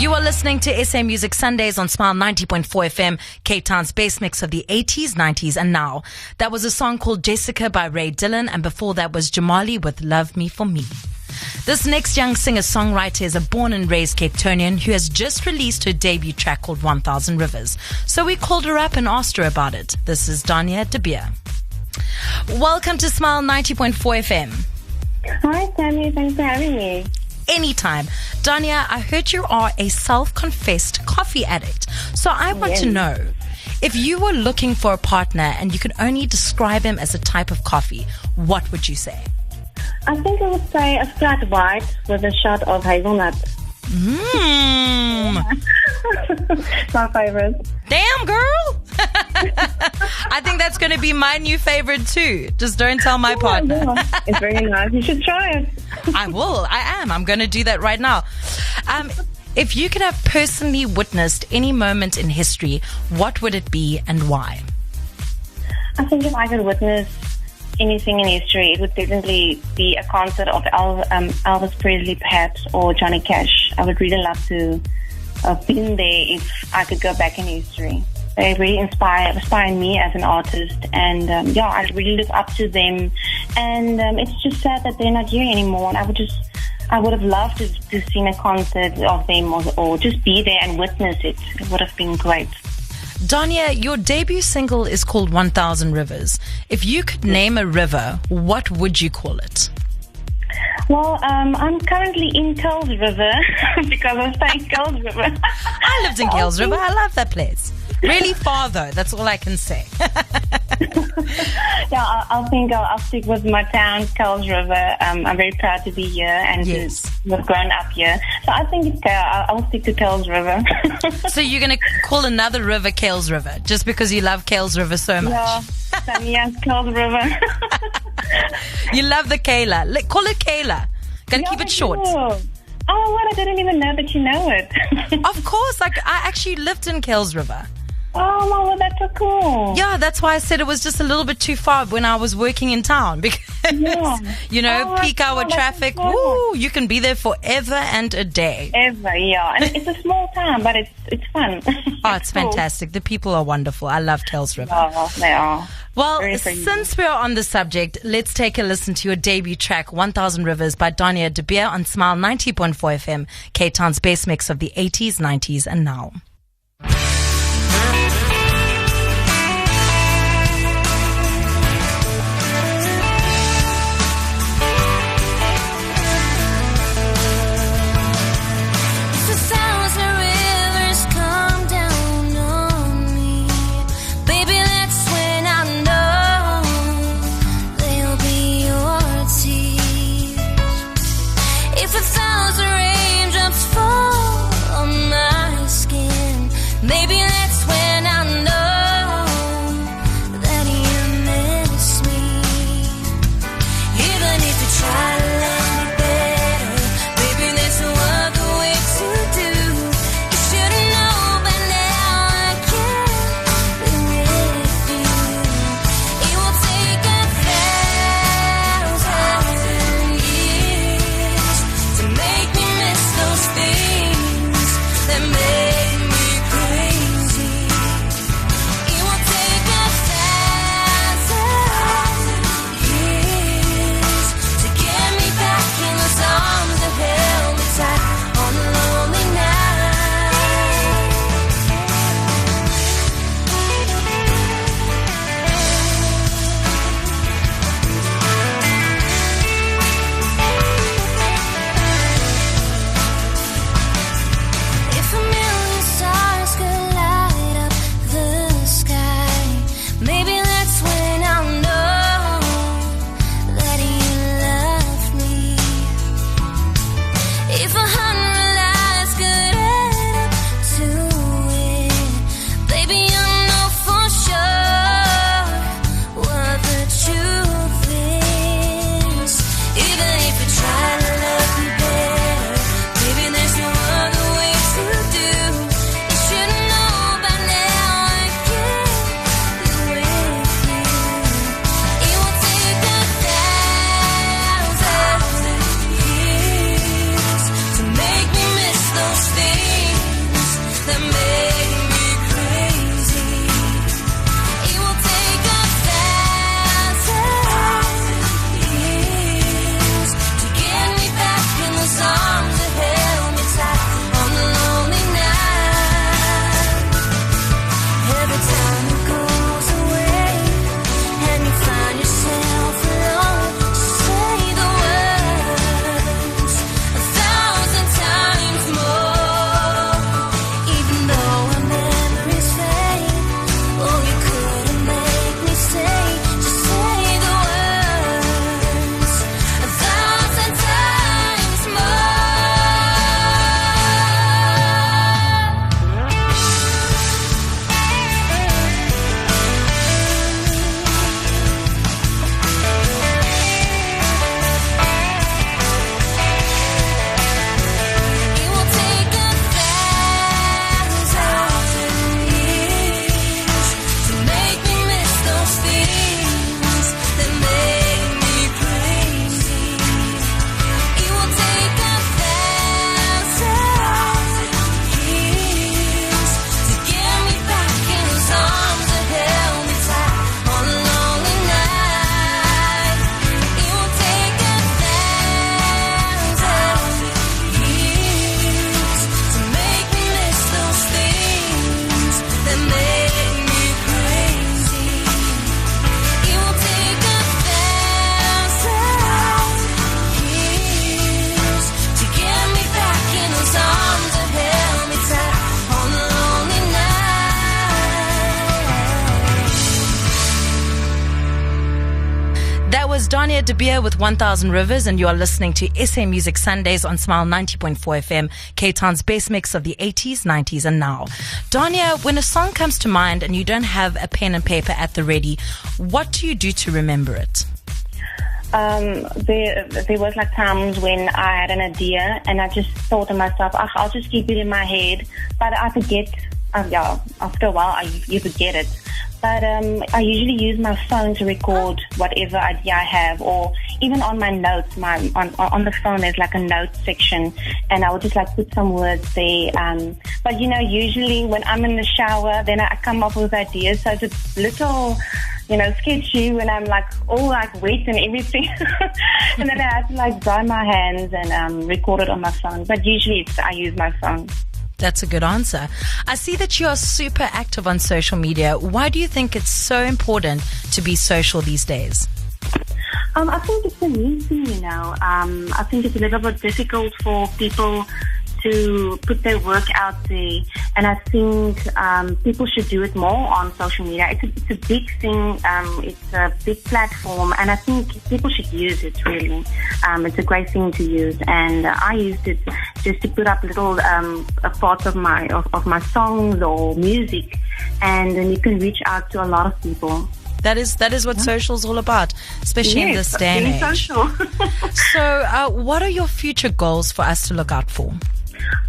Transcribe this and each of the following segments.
You are listening to SA Music Sundays on Smile 90.4 FM, Cape Town's best mix of the 80s, 90s, and now. That was a song called Jessica by Ray Dillon, and before that was Jamali with Love Me For Me. This next young singer-songwriter is a born and raised Cape Townian who has just released her debut track called 1000 Rivers. So we called her up and asked her about it. This is Danea Debia. Welcome to Smile 90.4 FM. Hi, Tammy. Thanks for having me. Anytime. Danea, I heard you are a self-confessed coffee addict. So I want to know, if you were looking for a partner and you could only describe him as a type of coffee, what would you say? I think I would say a flat white with a shot of hazelnut. My favorite. Damn, girl. I think that's going to be my new favorite too. Just don't tell my partner. It's very nice. You should try it. I will. I am. I'm going to do that right now. If you could have personally witnessed any moment in history, what would it be and why? I think if I could witness anything in history, it would definitely be a concert of Elvis Presley, perhaps, or Johnny Cash. I would really love to have been there if I could go back in history. They really inspire me as an artist, and I really look up to them. And it's just sad that they're not here anymore. And I would have loved to seen a concert of them, or just be there and witness it. It would have been great. Danea, your debut single is called 1000 Rivers. If you could name a river, what would you call it? Well, I'm currently in Kells River because I'm staying in Kells River. I lived in Kells River. I love that place. Really far, though. That's all I can say. I'll stick with my town, Kells River. I'm very proud to be here and to have grown up here. So I think I'll stick to Kells River. So you're going to call another river Kells River just because you love Kells River so much? Yeah, Kells River. You love the Kayla. Call it Kayla. Gotta keep it short. Oh, what? I didn't even know that you know it. Of course. I actually lived in Kells River. Oh, well, that's so cool. Yeah, that's why I said it was just a little bit too far when I was working in town because, peak hour traffic, you can be there forever and a day. Ever, yeah. And it's a small town, but it's fun. Oh, it's fantastic. The people are wonderful. I love Kells River. Oh, they are. Well, since we're on the subject, let's take a listen to your debut track, 1000 Rivers by Danea Debia on Smile 90.4 FM, Cape Town's best mix of the 80s, 90s, and now. Maybe Danea with 1000 Rivers, and you are listening to SA Music Sundays on Smile 90.4 FM, Cape Town's best mix of the 80s, 90s, and now. Danea, when a song comes to mind and you don't have a pen and paper at the ready, what do you do to remember it? There was like times when I had an idea and I just thought to myself, I'll just keep it in my head, but I forget. After a while, you forget it. But I usually use my phone to record whatever idea I have, or even on my notes. On the phone, there's like a notes section, and I will just like put some words there. But usually when I'm in the shower, then I come up with ideas. So it's a little, sketchy when I'm like all like wet and everything, and then I have to like dry my hands and record it on my phone. But usually I use my phone. That's a good answer. I see that you are super active on social media. Why do you think it's so important to be social these days? I think it's a new thing, I think it's a little bit difficult for people to put their work out there, and I think people should do it more on social media. It's a big thing, it's a big platform, and I think people should use it really. It's a great thing to use, and I used it just to put up little parts of my songs or music, and then you can reach out to a lot of people. That is what social's all about, especially in this day and age. Social. So, what are your future goals for us to look out for?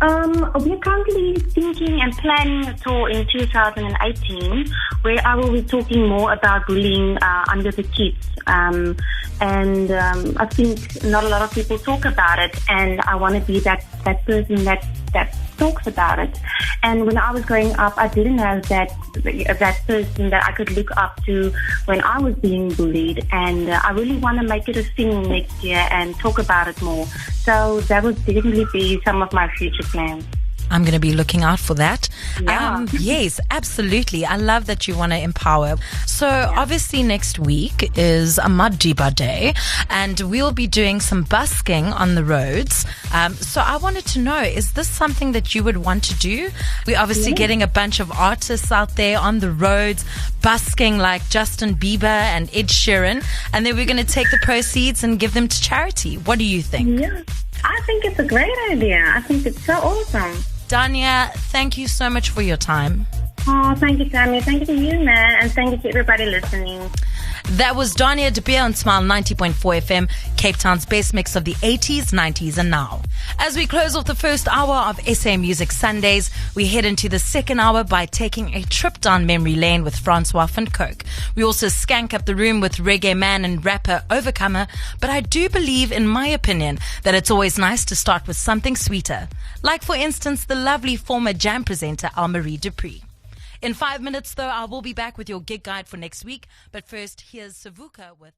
We're currently thinking and planning a tour in 2018 where I will be talking more about bullying under the kids. And I think not a lot of people talk about it, and I want to be that person that talks about it. And when I was growing up, I didn't have that person that I could look up to when I was being bullied, and I really want to make it a thing next year and talk about it more. So that would definitely be some of my future plans. I'm going to be looking out for that. Yeah. Yes, absolutely. I love that you want to empower. So obviously next week is a Mandela Day, and we'll be doing some busking on the roads. So I wanted to know, is this something that you would want to do? We're obviously getting a bunch of artists out there on the roads, busking like Justin Bieber and Ed Sheeran, and then we're going to take the proceeds and give them to charity. What do you think? Yeah, I think it's a great idea. I think it's so awesome. Danea, thank you so much for your time. Oh, thank you, Tammy. Thank you to you, man. And thank you to everybody listening. That was Danea on Smile 90.4 FM, Cape Town's best mix of the 80s, 90s, and now. As we close off the first hour of SA Music Sundays, we head into the second hour by taking a trip down memory lane with Francois van Coke. We also skank up the room with reggae man and rapper Overcomer, but I do believe, in my opinion, that it's always nice to start with something sweeter. Like, for instance, the lovely former Jam presenter Almarie Dupree. In 5 minutes, though, I will be back with your gig guide for next week. But first, here's Savuka with...